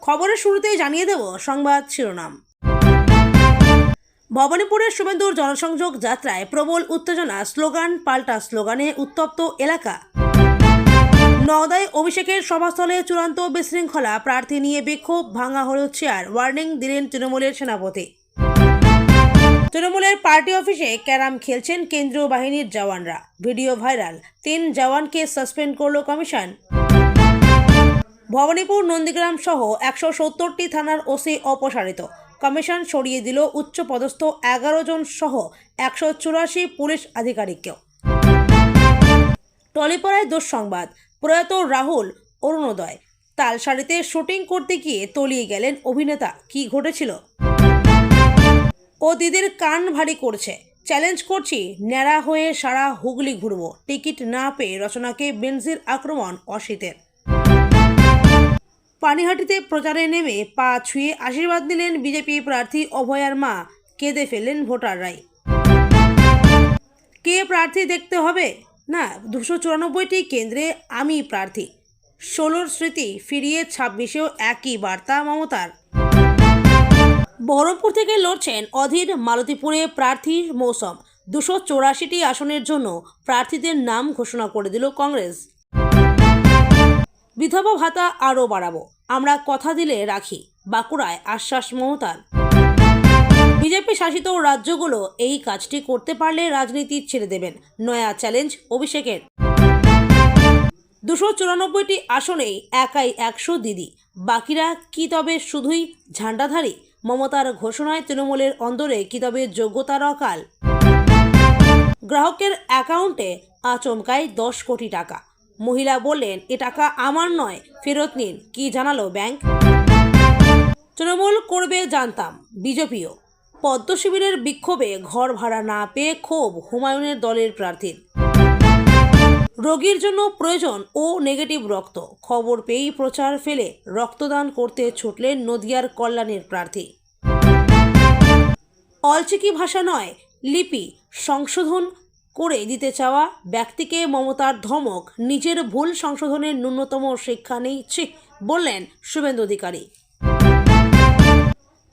খবরের শুরুতেই জানিয়ে দেব সংবাদ শিরোনাম। ভবানীপুরের শুভেন্দুর জনসংযোগ যাত্রায় প্রবল উত্তেজনা, স্লোগান পাল্টা স্লোগানে উত্তপ্ত এলাকা। নওদায় অভিষেকের সভাস্থলে চূড়ান্ত বিশৃঙ্খলা, প্রার্থী নিয়ে বিক্ষোভ, ভাঙা হল চেয়ার, ওয়ার্নিং দিলেন তৃণমূলের সেনাপতি। তৃণমূলের পার্টি অফিসে ক্যারাম খেলছেন কেন্দ্রীয় বাহিনীর জওয়ানরা, ভিডিও ভাইরাল, 3 জওয়ানকে সাসপেন্ড করল কমিশন। ভবানীপুর, নন্দীগ্রাম সহ 170টি থানার ওসি অপসারিত, কমিশন সরিয়ে দিল উচ্চপদস্থ 11 জন সহ 184 পুলিশ আধিকারিককেও। টলিপাড়ায় দুঃসংবাদ, প্রয়াত রাহুল অরুণোদয়। তালসারিতে শুটিং করতে গিয়ে তলিয়ে গেলেন অভিনেতা, কি ঘটেছিল? ও দিদির কান ভারী করছে, চ্যালেঞ্জ করছি ন্যাড়া হয়ে সারা হুগলি ঘুরব, টিকিট না পেয়ে রচনাকে বেনজির আক্রমণ অসিতের। পানিহাটিতে প্রচারে নেমে পা ছুঁয়ে আশীর্বাদ নিলেন বিজেপি প্রার্থী অভয়ার মা, কেঁদে ফেললেন ভোটাররাই। কে প্রার্থী দেখতে হবে না, 294টি কেন্দ্রে আমি প্রার্থী, 16র স্মৃতি ফিরিয়ে 26এও একই বার্তা মমতার। বহরমপুর থেকে লড়ছেন অধীর, মালতীপুরে প্রার্থীর মৌসুম, 284টি আসনের জন্য প্রার্থীদের নাম ঘোষণা করে দিল কংগ্রেস। বিধবা ভাতা আরও বাড়াবো, আমরা কথা দিলে রাখি, বাঁকুড়ায় আশ্বাস মমতার। বিজেপি শাসিত রাজ্যগুলো এই কাজটি করতে পারলে রাজনীতি ছেড়ে দেবেন, নয়া চ্যালেঞ্জ অভিষেকের। 294টি আসনেই একাই 100 দিদি, বাকিরা কি তবে শুধুই ঝান্ডাধারী? মমতার ঘোষণায় তৃণমূলের অন্দরে কি তবে যোগ্যতার অকাল? গ্রাহকের অ্যাকাউন্টে আচমকায় 10 কোটি টাকা, মহিলা বললেন এ টাকা আমার নয়, ফেরত নিন, কি জানালো ব্যাংক? তৃণমূল করবে জানতাম, বিজেপিও। পদ্ম শিবিরের বিক্ষোভে ঘর ভাড়া না পেয়ে ক্ষোভ হুমায়ুনের দলের প্রার্থীর। রোগীর জন্য প্রয়োজন ও নেগেটিভ রক্ত, খবর পেয়েই প্রচার ফেলে রক্তদান করতে ছুটলেন নদিয়ার কল্যাণের প্রার্থী। অলচিকি ভাষা নয়, লিপি সংশোধন করে দিতে চাওয়া ব্যক্তিকে মমতার ধমক, নিজের ভুল সংশোধনের ন্যূনতম শিক্ষা নেই, বললেন শুভেন্দু অধিকারী।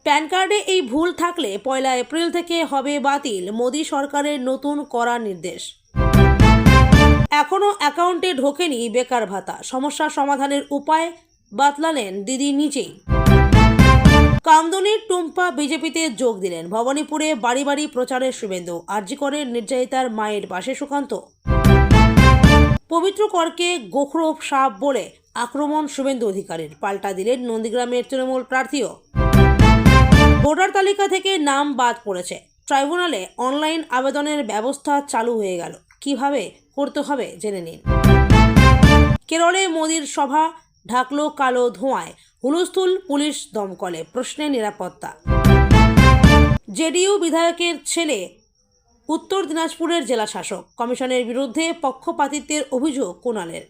প্যান কার্ডে এই ভুল থাকলে 1 এপ্রিল থেকে হবে বাতিল, মোদী সরকারের নতুন কড়া নির্দেশ। এখনও অ্যাকাউন্টে ঢোকেনি বেকার ভাতা, সমস্যা সমাধানের উপায় বাতলালেন দিদি নিজেই। কামদুনির টুম্পা বিজেপিতে যোগ দিলেন, ভবানীপুরে বাড়ি বাড়ি প্রচারের শুভেন্দু, আরজি করের নির্যাতিতার মায়ের পাশে সুকান্ত। পবিত্র করকে গোখরো সাপ বলে আক্রমণ শুভেন্দু অধিকারীর, পাল্টা দিলেন নন্দীগ্রামের তৃণমূল প্রার্থীও। ভোটার তালিকা থেকে নাম বাদ পড়েছে, ট্রাইব্যুনালে অনলাইন আবেদনের ব্যবস্থা চালু হয়ে গেল, কিভাবে করতে হবে জেনে নিন। কেরলে মোদির সভা ঢাকল কালো ধোঁয়ায়, হুলস্থুল পুলিশ দমকলে, প্রশ্নে নিরাপত্তা। জেডিইউ বিধায়কের ছেলে উত্তর দিনাজপুরের জেলা শাসক, কমিশনের বিরুদ্ধে পক্ষপাতিত্বের অভিযোগ কুণালের।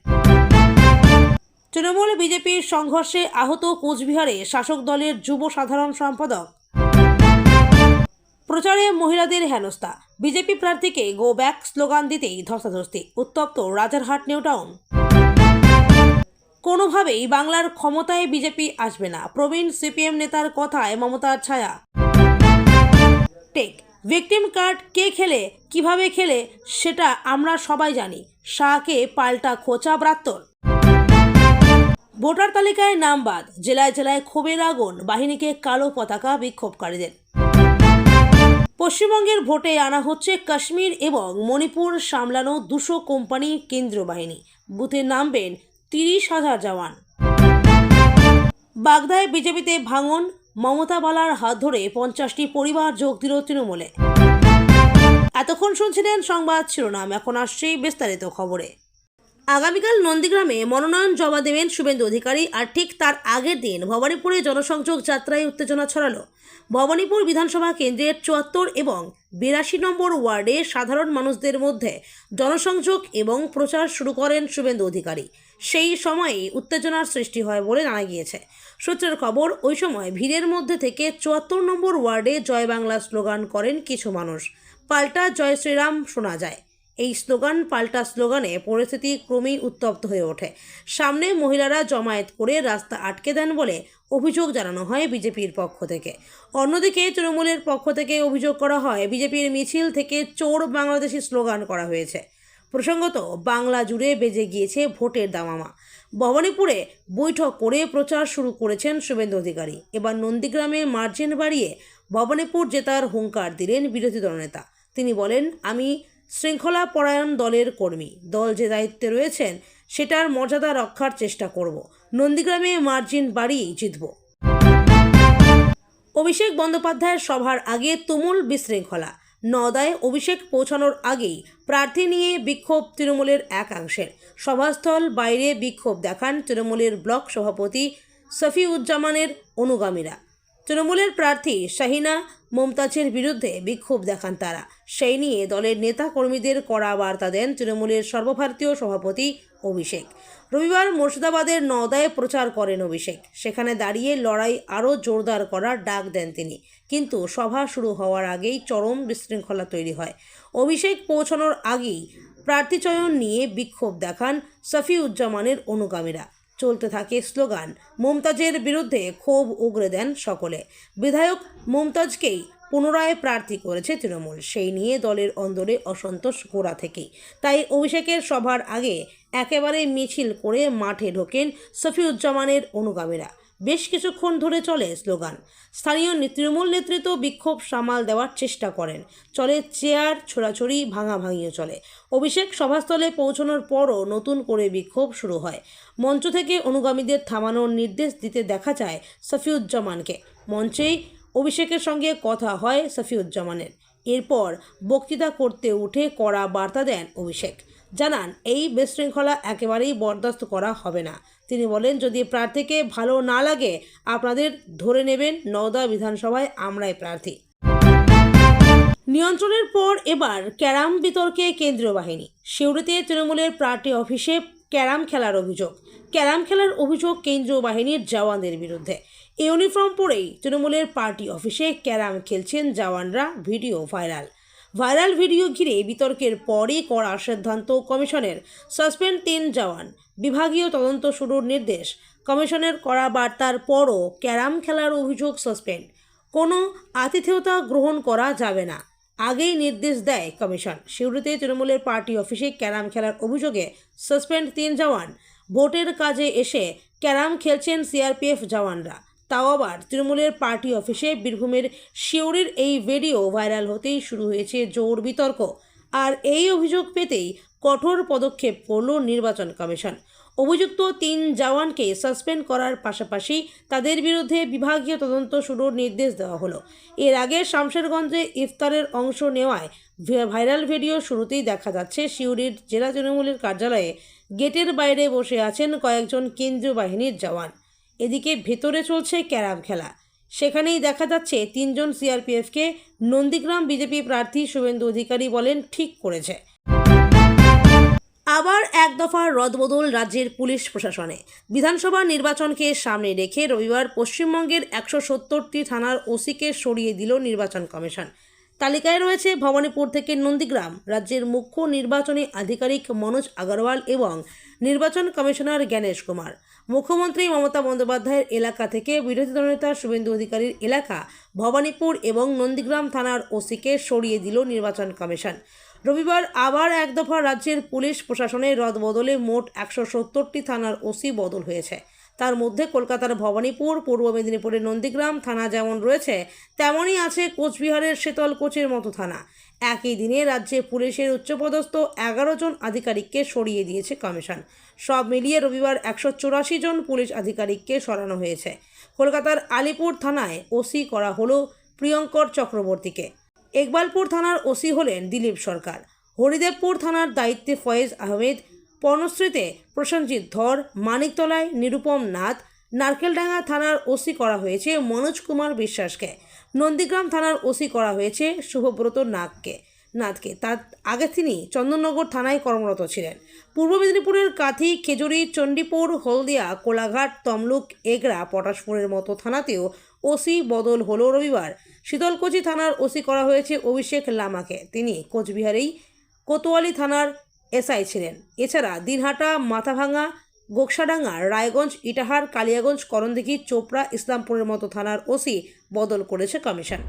তৃণমূল বিজেপির সংঘর্ষে আহত কোচবিহারে শাসক দলের যুব সাধারণ সম্পাদক। প্রচারে মহিলাদের হেনস্থা, বিজেপি প্রার্থীকে গো ব্যাক স্লোগান দিতেই ধস্তাধস্তি, উত্তপ্ত রাজারহাট নিউ টাউন। কোনোভাবেই বাংলার ক্ষমতায় বিজেপি আসবে না, প্রবীণ সিপিএম নেতার কথায় মমতার ছায়া। টেক ভিকটিম কার্ড কে খেলে, কিভাবে খেলে সেটা আমরা সবাই জানি, শাহকে পাল্টা খোঁচা প্রাক্তন। ভোটার তালিকায় নাম বাদ, জেলায় জেলায় ক্ষোভের আগুন, বাহিনীকে কালো পতাকা বিক্ষোভকারীদের। পশ্চিমবঙ্গের ভোটে আনা হচ্ছে কাশ্মীর এবং মণিপুর সামলানো 200 কোম্পানি কেন্দ্রীয় বাহিনী, বুথে নামবেন 30,000 জওয়ান। বাগদায় বিজেপিতে ভাঙন, মমতা বালার হাত ধরে 50টি পরিবার যোগ দিল তৃণমূলে। এতক্ষণ শুনছিলেন সংবাদ শিরোনাম, এখন আসছে বিস্তারিত খবরে। আগামীকাল নন্দীগ্রামে মনোনয়ন জমা দেবেন শুভেন্দু অধিকারী, আর ঠিক তার আগের দিন ভবানীপুরে জনসংযোগ যাত্রায় উত্তেজনা ছড়ালো। ভবানীপুর বিধানসভা কেন্দ্রের 74 এবং 82 নম্বর ওয়ার্ডে সাধারণ মানুষদের মধ্যে জনসংযোগ এবং প্রচার শুরু করেন শুভেন্দু অধিকারী। সেই সময়েই উত্তেজনার সৃষ্টি হয় বলে জানা গিয়েছে। সূত্রের খবর, ওই সময় ভিড়ের মধ্যে থেকে 74 নম্বর ওয়ার্ডে জয় বাংলা স্লোগান করেন কিছু মানুষ, পাল্টা জয় শ্রীরাম শোনা যায়। এই স্লোগান পাল্টা স্লোগানে পরিস্থিতি ক্রমেই উত্তপ্ত হয়ে ওঠে। সামনে মহিলারা জমায়েত করে রাস্তা আটকে দেন বলে অভিযোগ জানানো হয় বিজেপির পক্ষ থেকে। অন্যদিকে তৃণমূলের পক্ষ থেকে অভিযোগ করা হয় বিজেপির মিছিল থেকে চোর বাংলাদেশি স্লোগান করা হয়েছে। প্রসঙ্গত, বাংলা জুড়ে বেজে গিয়েছে ভোটের দামামা। ভবানীপুরে বৈঠক করে প্রচার শুরু করেছেন শুভেন্দু অধিকারী। এবার নন্দীগ্রামে মার্জিন বাড়িয়ে ভবানীপুর জেতার হুঙ্কার দিলেন বিরোধী দলনেতা। তিনি বলেন, আমি শৃঙ্খলা পরায়ণ দলের কর্মী। দল যে দায়িত্বে রয়েছেন সেটার মর্যাদা রক্ষার চেষ্টা করব। নন্দীগ্রামে মার্জিন বাড়িয়েই জিতব। অভিষেক বন্দ্যোপাধ্যায়ের সভার আগে তুমুল বিশৃঙ্খলা। নওদায় অভিষেক পৌঁছানোর আগেই প্রার্থী নিয়ে বিক্ষোভ তৃণমূলের একাংশের। সভাস্থল বাইরে বিক্ষোভ দেখান তৃণমূলের ব্লক সভাপতি সফিউজ্জামানের অনুগামীরা। তৃণমূলের প্রার্থী শাহিনা মমতাজের বিরুদ্ধে বিক্ষোভ দেখান তারা। সেই নিয়ে দলের নেতা কর্মীদের কড়া বার্তা দেন তৃণমূলের সর্বভারতীয় সভাপতি অভিষেক। রবিবার মুর্শিদাবাদের নওদায় প্রচার করেন অভিষেক। সেখানে দাঁড়িয়ে লড়াই আরও জোরদার করার ডাক দেন তিনি। কিন্তু সভা শুরু হওয়ার আগেই চরম বিশৃঙ্খলা তৈরি হয়। অভিষেক পৌঁছানোর আগেই প্রার্থী চয়ন নিয়ে বিক্ষোভ দেখান সফিউজ্জামানের অনুগামীরা। চলতে থাকে স্লোগান। মমতাজের বিরুদ্ধে ক্ষোভ উগরে দেন সকলে। বিধায়ক মমতাজকেই পুনরায় প্রার্থী করেছে তৃণমূল। সেই নিয়ে দলের অন্দরে অসন্তোষ গোড়া থেকেই। তাই অভিষেকের সভার আগে একেবারে মিছিল করে মাঠে ঢোকেন সফিউজ্জামানের অনুগামীরা। বেশ কিছুক্ষণ ধরে চলে স্লোগান। স্থানীয় তৃণমূল নেতৃত্ব বিক্ষোভ সামাল দেওয়ার চেষ্টা করেন। চলে চেয়ার ছোড়াছড়ি, ভাঙাভাঙিও চলে। অভিষেক সভাস্থলে পৌঁছানোর পরও নতুন করে বিক্ষোভ শুরু হয়। মঞ্চ থেকে অনুগামীদের থামানোর নির্দেশ দিতে দেখা যায় সফিউজ্জামানকে। মঞ্চেই অভিষেকের সঙ্গে কথা হয় সফিউজ্জামানের। এরপর বক্তৃতা করতে উঠে কড়া বার্তা দেন অভিষেক। জানান, এই বিশৃঙ্খলা একেবারেই বরদাস্ত করা হবে না। তিনি বলেন, যদি প্রার্থীকে ভালো না লাগে আপনাদের ধরে নেবেন। নওদা বিধানসভায় আমরাই প্রার্থী। নিয়ন্ত্রণের পর এবার ক্যারাম বিতর্কে কেন্দ্রীয় বাহিনী। সিউড়িতে তৃণমূলের পার্টি অফিসে ক্যারাম খেলার অভিযোগ। ক্যারাম খেলার অভিযোগ কেন্দ্রীয় বাহিনীর জওয়ানদের বিরুদ্ধে। ইউনিফর্ম পরেই তৃণমূলের পার্টি অফিসে ক্যারাম খেলছেন জওয়ানরা। ভিডিও ভাইরাল ভিডিও ঘিরে বিতর্কের পরই কড়া সিদ্ধান্ত কমিশনের। সাসপেন্ড 3 জওয়ান। বিভাগীয় তদন্ত শুরুর নির্দেশ। কমিশনের কড়া বার্তার পরও ক্যারাম খেলার অভিযোগ সাসপেন্ড। কোনো আতিথেয়তা গ্রহণ করা যাবে না, আগেই নির্দেশ দেয় কমিশন। সিউড়িতে তৃণমূলের পার্টি অফিসে ক্যারাম খেলার অভিযোগে সাসপেন্ড 3 জওয়ান। ভোটের কাজে এসে ক্যারাম খেলছেন সিআরপিএফ জওয়ানরা, তাও আবার তৃণমূলের পার্টি অফিসে। বীরভূমের সিউড়ির এই ভিডিও ভাইরাল হতেই শুরু হয়েছে জোর বিতর্ক। আর এই অভিযোগ পেতেই কঠোর পদক্ষেপ করল নির্বাচন কমিশন। অভিযুক্ত 3 জওয়ানকে সাসপেন্ড করার পাশাপাশি তাদের বিরুদ্ধে বিভাগীয় তদন্ত শুরুর নির্দেশ দেওয়া হলো। এর আগে শামশেরগঞ্জে ইফতারের অংশ নেওয়ায় ভাইরাল ভিডিও শুরুতেই দেখা যাচ্ছে সিউড়ির জেলা তৃণমূলের কার্যালয়ে গেটের বাইরে বসে আছেন কয়েকজন কেন্দ্রীয় বাহিনীর জওয়ান। এদিকে ভেতরে চলছে ক্যারাম খেলা। সেখানেই দেখা যাচ্ছে 3 জন সিআরপিএফকে নন্দীগ্রাম বিজেপি প্রার্থী শুভেন্দু অধিকারী বলেন ঠিক করেছে। আবার এক দফার রদবদল রাজ্যের পুলিশ প্রশাসনে। বিধানসভা নির্বাচনকে সামনে রেখে রবিবার পশ্চিমবঙ্গের 170টি থানার ওসিকে সরিয়ে দিল নির্বাচন কমিশন। তালিকায় রয়েছে ভবানীপুর থেকে নন্দীগ্রাম। রাজ্যের মুখ্য নির্বাচনী আধিকারিক মনোজ আগরওয়াল এবং নির্বাচন কমিশনার জ্ঞানেশ কুমার। মুখ্যমন্ত্রী মমতা বন্দ্যোপাধ্যায়ের এলাকা থেকে বিরোধী দলনেতা শুভেন্দু অধিকারীর এলাকা ভবানীপুর এবং নন্দীগ্রাম থানার ওসিকে সরিয়ে দিল নির্বাচন কমিশন। রবিবার আবার এক দফা রাজ্যের পুলিশ প্রশাসনের রদবদলে মোট 170টি থানার ওসি বদল হয়েছে। তার মধ্যে কলকাতার ভবানীপুর, পূর্ব মেদিনীপুরের নন্দীগ্রাম থানা যেমন রয়েছে, তেমনই আছে কোচবিহারের শীতলকুচির মতো থানা। একই দিনে রাজ্যে পুলিশের উচ্চপদস্থ 11 জন আধিকারিককে সরিয়ে দিয়েছে কমিশন। সব মিলিয়ে রবিবার 184 জন পুলিশ আধিকারিককে সরানো হয়েছে। কলকাতার আলিপুর থানায় ওসি করা হলো প্রিয়ঙ্কর চক্রবর্তীকে। ইকবালপুর থানার ওসি হলেন দিলীপ সরকার। হরিদেবপুর থানার দায়িত্বে ফয়েজ আহমেদ, পর্ণশ্রীতে প্রসেনজিৎ ধর, মানিকতলায় নিরুপম নাথ। নারকেলডাঙ্গা থানার ওসি করা হয়েছে মনোজ কুমার বিশ্বাসকে। নন্দীগ্রাম থানার ওসি করা হয়েছে শুভব্রত নাথকে। তার আগে তিনি চন্দননগর থানায় কর্মরত ছিলেন। পূর্ব মেদিনীপুরের কাঁথি, খেজুরি, চণ্ডীপুর, হলদিয়া, কোলাঘাট, তমলুক, এগরা, পটাশপুরের মতো থানাতেও ওসি বদল হলো রবিবার। শীতলকুচি থানার ওসি করা হয়েছে অভিষেক লামাকে। তিনি কোচবিহারেই কোতোয়ালি থানার এসআই ছিলেন। এছাড়া দিনহাটা, মাথাভাঙা, গোকসাডাঙ্গা, রায়গঞ্জ, ইটাহার, কালিয়াগঞ্জ, করণদিঘি, চোপড়া, ইসলামপুরের মতো থানার ওসি বদল করেছে কমিশন।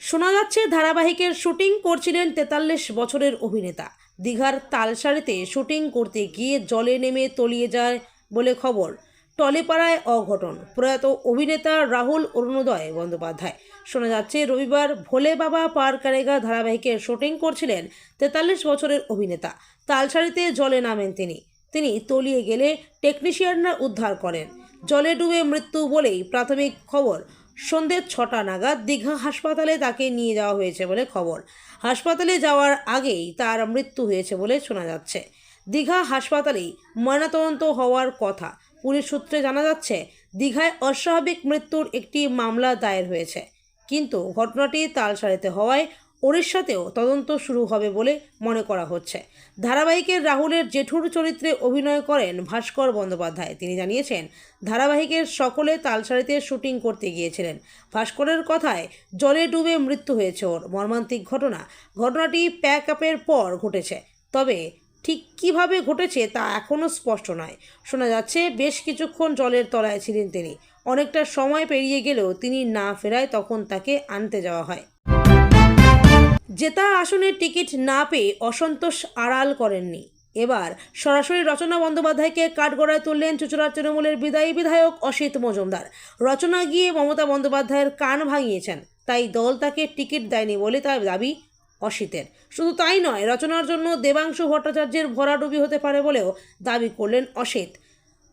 শোনা যাচ্ছে ধারাবাহিকের শুটিং করছিলেন 43 বছরের অভিনেতা। দীঘার তালসারিতে শুটিং করতে গিয়ে জলে নেমে তলিয়ে যায় বলে খবর। টলিপাড়ায় অঘটন। প্রয়াত অভিনেতা রাহুল অরুণোদয় বন্দ্যোপাধ্যায়। শোনা যাচ্ছে রবিবার ভোলে বাবা পার কারেগা ধারাবাহিকের শুটিং করছিলেন 43 বছরের অভিনেতা। তালসারিতে জলে নামেন তিনি তলিয়ে গেলে টেকনিশিয়ানরা উদ্ধার করেন। জলে ডুবে মৃত্যু বলেই প্রাথমিক খবর। সন্ধ্যে 6টা নাগাদ দীঘা হাসপাতালে তাকে নিয়ে যাওয়া হয়েছে বলে খবর। হাসপাতালে যাওয়ার আগেই তার মৃত্যু হয়েছে বলে শোনা যাচ্ছে। দীঘা হাসপাতালেই ময়নাতদন্ত হওয়ার কথা। পুলিশ সূত্রে জানা যাচ্ছে দীঘায় অস্বাভাবিক মৃত্যুর একটি মামলা দায়ের হয়েছে, কিন্তু ঘটনাটি তালসারিতে হওয়ায় ওড়িশাতেও তদন্ত শুরু হবে বলে মনে করা হচ্ছে। ধারাবাহিকের রাহুলের জেঠুর চরিত্রে অভিনয় করেন ভাস্কর বন্দ্যোপাধ্যায়। তিনি জানিয়েছেন ধারাবাহিকের সকলে তালসারিতে শুটিং করতে গিয়েছিলেন। ভাস্করের কথায় জলে ডুবে মৃত্যু হয়েছে ওর। মর্মান্তিক ঘটনাটি প্যাক আপের পর ঘটেছে, তবে ঠিক কীভাবে ঘটেছে তা এখনও স্পষ্ট নয়। শোনা যাচ্ছে বেশ কিছুক্ষণ জলের তলায় ছিলেন তিনি। অনেকটা সময় পেরিয়ে গেলেও তিনি না ফেরায় তখন তাকে আনতে যাওয়া হয়। জেতা আসনের টিকিট না পেয়ে অসন্তোষ আড়াল করেননি। এবার সরাসরি রচনা বন্দ্যোপাধ্যায়কে কাঠগড়ায় তুললেন চুঁচুড়ার তৃণমূলের বিদায়ী বিধায়ক অসিত মজুমদার। রচনা গিয়ে মমতা বন্দ্যোপাধ্যায়ের কান ভাঙিয়েছেন, তাই দল তাকে টিকিট দেয়নি বলে তার দাবি অসিতের। শুধু তাই নয়, রচনার জন্য দেবাংশু ভট্টাচার্যের ভরাডুবি হতে পারে বলেও দাবি করলেন অসিত।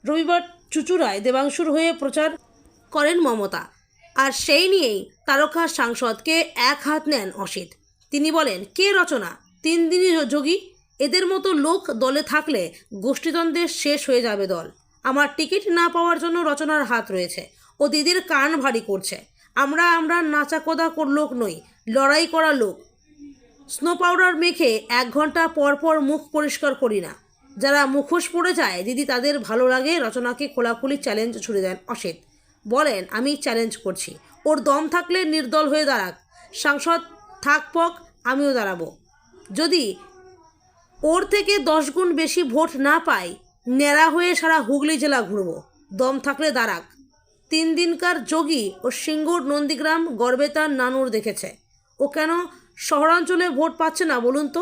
রবিবার চুঁচুড়ায় দেবাংশুর হয়ে প্রচার করেন মমতা, আর সেই নিয়েই তারকা সাংসদকে এক হাত নেন অসিত। তিনি বলেন, কে রচনা? 3 দিনই যোগী। এদের মতো লোক দলে থাকলে গোষ্ঠীদ্বন্দ্বের শেষ হয়ে যাবে দল। আমার টিকিট না পাওয়ার জন্য রচনার হাত রয়েছে। ও দিদির কান ভারী করছে। আমরা নাচাকোদা লোক নই, লড়াই করা লোক। স্নো পাউডার মেখে 1 ঘন্টা পর পর মুখ পরিষ্কার করি না। যারা মুখোশ পড়ে যায় দিদি, তাদের ভালো লাগে। রচনাকে খোলাখুলি চ্যালেঞ্জ ছুড়ে দেন অসিত। বলেন, আমি চ্যালেঞ্জ করছি, ওর দম থাকলে নির্দল হয়ে দাঁড়াক। সাংসদ থাকপক, আমিও দাঁড়াবো। যদি ওর থেকে 10 গুণ বেশি ভোট না পাই, ন্যাড়া হয়ে সারা হুগলি জেলা ঘুরব। দম থাকলে দাঁড়াক। 3 দিনকার যোগী ও সিঙ্গুর, নন্দীগ্রাম, গড়বেতার, নানুর দেখেছে। ও কেন শহরাঞ্চলে ভোট পাচ্ছে না বলুন তো?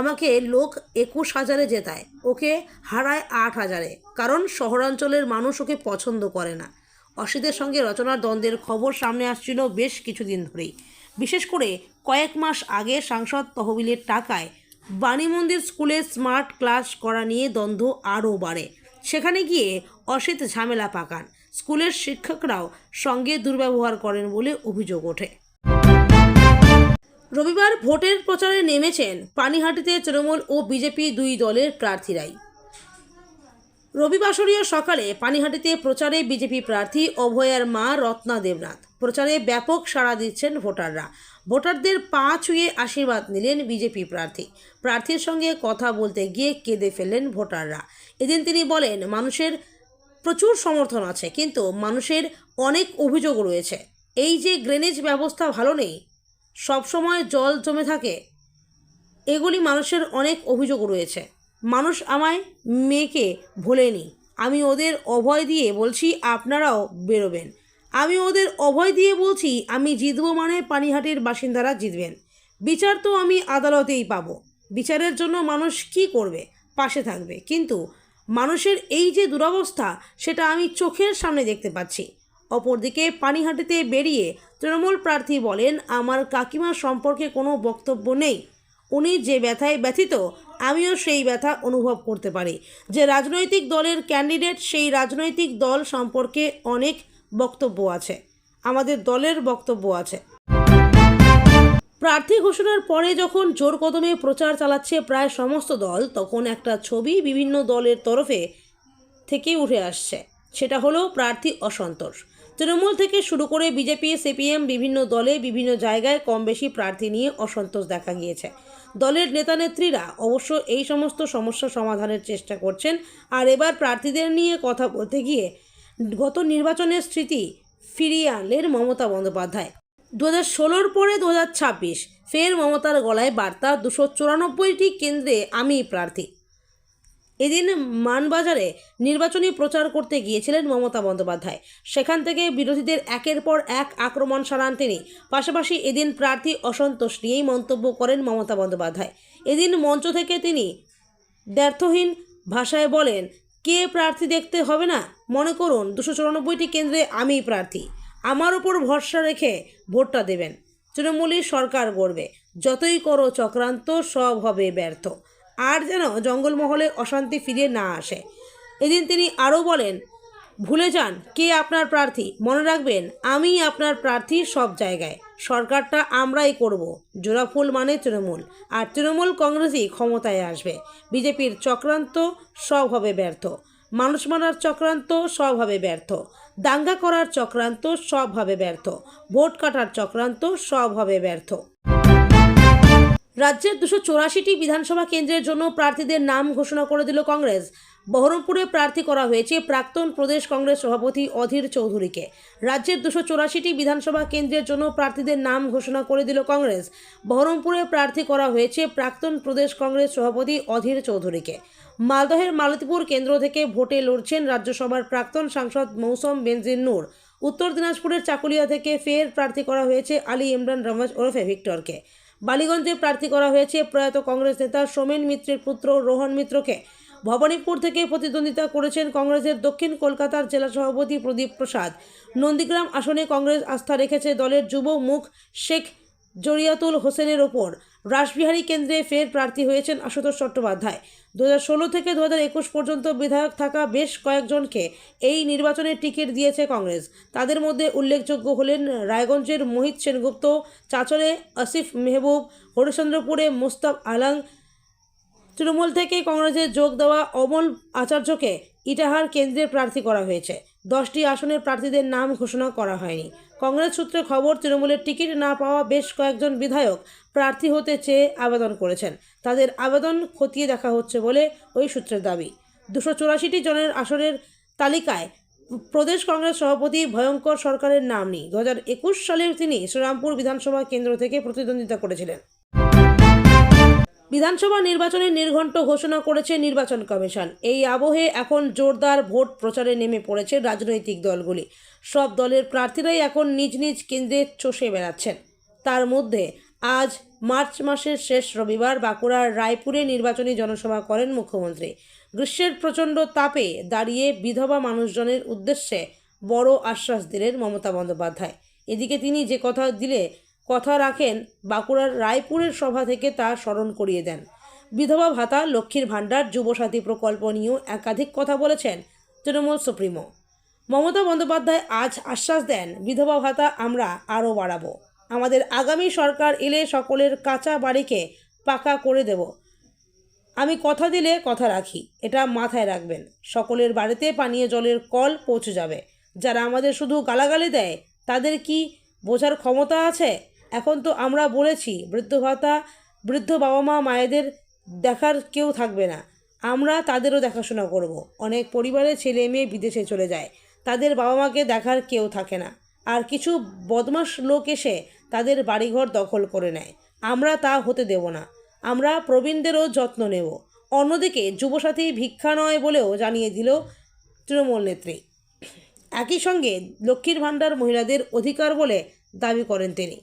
আমাকে লোক 21,000-এ জেতায়, ওকে হারায় 8,000-এ, কারণ শহরাঞ্চলের মানুষ ওকে পছন্দ করে না। অসিতের সঙ্গে রচনার দ্বন্দ্বের খবর সামনে আসছিল বেশ কিছুদিন ধরেই। বিশেষ করে কয়েক মাস আগে সাংসদ তহবিলের টাকায় বাণী মন্দির স্কুলে স্মার্ট ক্লাস করা নিয়ে দ্বন্দ্ব আরও বাড়ে। সেখানে গিয়ে অসিত ঝামেলা পাকান। স্কুলের শিক্ষকরাও সঙ্গে দুর্ব্যবহার করেন বলে অভিযোগ ওঠে। রবিবার ভোটের প্রচারে নেমেছেন পানিহাটিতে তৃণমূল ও বিজেপি 2 দলের প্রার্থীরাই। রবিবাসরীয় সকালে পানিহাটিতে প্রচারে বিজেপি প্রার্থী অভয়ার মা রত্না দেবনাথ। প্রচারে ব্যাপক সাড়া দিচ্ছেন ভোটাররা। ভোটারদের পা ছুঁয়ে আশীর্বাদ নিলেন বিজেপি প্রার্থীর সঙ্গে কথা বলতে গিয়ে কেঁদে ফেললেন ভোটাররা। এদিন তিনি বলেন, মানুষের প্রচুর সমর্থন আছে, কিন্তু মানুষের অনেক অভিযোগ রয়েছে। এই যে ড্রেনেজ ব্যবস্থা ভালো নেই, সবসময় জল জমে থাকে, এগুলি মানুষের অনেক অভিযোগ রয়েছে। মানুষ আমায়, মেয়েকে ভোলেনি। আমি ওদের অভয় দিয়ে বলছি আপনারাও বেরোবেন। আমি ওদের অভয় দিয়ে বলছি আমি জিতব, মানে পানিহাটির বাসিন্দারা জিতবেন। বিচার তো আমি আদালতেই পাবো। বিচারের জন্য মানুষ কি করবে? পাশে থাকবে। কিন্তু মানুষের এই যে দুরবস্থা, সেটা আমি চোখের সামনে দেখতে পাচ্ছি। অপরদিকে পানিহাটিতে বেরিয়ে তৃণমূল প্রার্থী বলেন, আমার কাকিমার সম্পর্কে কোনো বক্তব্য নেই। উনি যে ব্যথায় ব্যথিত, আমিও সেই ব্যথা অনুভব করতে পারি। যে রাজনৈতিক দলের ক্যান্ডিডেট, সেই রাজনৈতিক দল সম্পর্কে অনেক বক্তব্য আছে, আমাদের দলের বক্তব্য আছে। প্রার্থী ঘোষণার পরে যখন জোর কদমে প্রচার চালাচ্ছে প্রায় সমস্ত দল, তখন একটা ছবি বিভিন্ন দলের তরফে থেকে উঠে আসছে। সেটা হলো প্রার্থী অসন্তোষ। তৃণমূল থেকে শুরু করে বিজেপি, সিপিএম, বিভিন্ন দলে বিভিন্ন জায়গায় কম বেশি প্রার্থী নিয়ে অসন্তোষ দেখা গিয়েছে। দলের নেতানেত্রীরা অবশ্য এই সমস্ত সমস্যা সমাধানের চেষ্টা করছেন। আর এবার প্রার্থীদের নিয়ে কথা বলতে গিয়ে গত নির্বাচনের স্মৃতি ফিরিয়ে আনলেন মমতা বন্দ্যোপাধ্যায়। 2016 পরে 2026 ফের মমতার গলায় বার্তা, 294টি কেন্দ্রে আমি প্রার্থী। এদিন মানবাজারে নির্বাচনী প্রচার করতে গিয়েছিলেন মমতা বন্দ্যোপাধ্যায়। সেখান থেকে বিরোধীদের একের পর এক আক্রমণ সারান তিনি। পাশাপাশি এদিন প্রার্থী অসন্তোষ নিয়েই মন্তব্য করেন মমতা বন্দ্যোপাধ্যায়। এদিন মঞ্চ থেকে তিনি দ্ব্যর্থহীন ভাষায় বলেন, কে প্রার্থী দেখতে হবে না, মনে করুন 294টি কেন্দ্রে আমি প্রার্থী। আমার ওপর ভরসা রেখে ভোটটা দেবেন। তৃণমূলের সরকার গড়বে, যতই করো চক্রান্ত সব হবে ব্যর্থ। আর যেন জঙ্গলমহলে অশান্তি ফিরে না আসে। এদিন তিনি আরও বলেন, ভুলে যান কে আপনার প্রার্থী, মনে রাখবেন আমি আপনার প্রার্থী সব জায়গায়। সরকারটা আমরাই করব। জোড়াফুল মানে তৃণমূল, আর তৃণমূল কংগ্রেসই ক্ষমতায় আসবে। বিজেপির চক্রান্ত সব হবে ব্যর্থ। মানুষ মারার চক্রান্ত সব হবে ব্যর্থ। দাঙ্গা করার চক্রান্ত সব হবে ব্যর্থ। ভোট কাটার চক্রান্ত সব হবে ব্যর্থ। রাজ্যের 284টি বিধানসভা কেন্দ্রের জন্য প্রার্থীদের নাম ঘোষণা করে দিল কংগ্রেস। বহরমপুরে প্রার্থী করা হয়েছে প্রাক্তন প্রদেশ কংগ্রেস সভাপতি অধীর চৌধুরীকে। রাজ্যের 284টি বিধানসভা কেন্দ্রের জন্য প্রার্থীদের নাম ঘোষণা করে দিল কংগ্রেস। বহরমপুরে প্রার্থী করা হয়েছে প্রাক্তন প্রদেশ কংগ্রেস সভাপতি অধীর চৌধুরীকে। মালদহের মালতীপুর কেন্দ্র থেকে ভোটে লড়ছেন রাজ্যসভার প্রাক্তন সাংসদ মৌসম বেনজির নূর। উত্তর দিনাজপুরের চাকুলিয়া থেকে ফের প্রার্থী করা হয়েছে আলী ইমরান রমেশ ওরফে ভিক্টরকে। বালিগঞ্জে প্রার্থী করা হয়েছে প্রয়াত কংগ্রেস নেতা সোমেন মিত্রের পুত্র রোহন মিত্রকে। ভবানীপুর থেকে প্রতিদ্বন্দ্বিতা করেছেন কংগ্রেসের দক্ষিণ কলকাতার জেলা সভাপতি প্রদীপ প্রসাদ। নন্দীগ্রাম আসনে কংগ্রেস আস্থা রেখেছে দলের যুব মুখ শেখ জরিয়াতুল হোসেনের ওপর। রাসবিহারী কেন্দ্রে ফের প্রার্থী হয়েছেন আশুতোষ চট্টোপাধ্যায়। 2016 থেকে 2021 পর্যন্ত বিধায়ক থাকা বেশ কয়েকজনকে এই নির্বাচনের টিকিট দিয়েছে কংগ্রেস। তাদের মধ্যে উল্লেখযোগ্য হলেন রায়গঞ্জের মোহিত সেনগুপ্ত, চাচলে আসিফ মেহবুব, হরিশ্চন্দ্রপুরে মোস্তাক আলম। তৃণমূল থেকে কংগ্রেসে যোগ দেওয়া অমল আচার্যকে ইটাহার কেন্দ্রের প্রার্থী করা হয়েছে। 10টি আসনের প্রার্থীদের নাম ঘোষণা করা হয়নি। কংগ্রেস সূত্রে খবর, তৃণমূলের টিকিট না পাওয়া বেশ কয়েকজন বিধায়ক প্রার্থী হতে চেয়ে আবেদন করেছেন। তাদের আবেদন খতিয়ে দেখা হচ্ছে বলে ওই সূত্রের দাবি। 284টি জনের আসনের তালিকায় প্রদেশ কংগ্রেস সভাপতি ভয়ঙ্কর সরকারের নাম নেই। 2021 সালে তিনি শ্রীরামপুর বিধানসভা কেন্দ্র থেকে প্রতিদ্বন্দ্বিতা করেছিলেন। বিধানসভা নির্বাচনের নির্ঘণ্ট ঘোষণা করেছে নির্বাচন কমিশন। এই আবহে এখন জোরদার ভোট প্রচারে নেমে পড়েছে রাজনৈতিক দলগুলি। সব দলের প্রার্থীরাই এখন নিজ নিজ কেন্দ্রে চষে বেড়াচ্ছেন। তার মধ্যে আজ মার্চ মাসের শেষ রবিবার বাঁকুড়ার রায়পুরে নির্বাচনী জনসভা করেন মুখ্যমন্ত্রী। গ্রীষ্মের প্রচণ্ড তাপে দাঁড়িয়ে বিধবা মানুষজনের উদ্দেশ্যে বড় আশ্বাস দিলেন মমতা বন্দ্যোপাধ্যায়। এদিকে তিনি যে কথা রাখেন, বাঁকুড়ার রায়পুরের সভা থেকে তা স্মরণ করিয়ে দেন। বিধবা ভাতা, লক্ষ্মীর ভাণ্ডার, যুবসাথী প্রকল্প নিয়েও একাধিক কথা বলেছেন তৃণমূল সুপ্রিমো। মমতা বন্দ্যোপাধ্যায় আজ আশ্বাস দেন, বিধবা ভাতা আমরা আরও বাড়াবো। আমাদের আগামী সরকার এলে সকলের কাঁচা বাড়িকে পাকা করে দেব। আমি কথা দিলে কথা রাখি, এটা মাথায় রাখবেন। সকলের বাড়িতে পানীয় জলের কল পৌঁছে যাবে। যারা আমাদের শুধু গালাগালি দেয় তাদের কি বোঝার ক্ষমতা আছে? এখন তো আমরা বলেছি বৃদ্ধ ভাতা, বৃদ্ধ বাবা মা মায়েদের দেখার কেউ থাকবে না, আমরা তাদেরও দেখাশোনা করব। অনেক পরিবারের ছেলে মেয়ে বিদেশে চলে যায়, তাদের বাবা মাকে দেখার কেউ থাকে না, আর কিছু বদমাশ লোক এসে তাদের বাড়িঘর দখল করে নেয়। আমরা তা হতে দেব না। আমরা প্রবীণদেরও যত্ন নেব। অন্যদিকে যুবসাথী ভিক্ষা নয় বলেও জানিয়ে দিল তৃণমূল নেত্রী। একই সঙ্গে লক্ষ্মীর ভাণ্ডার মহিলাদের অধিকার বলে দাবি করেন তিনি।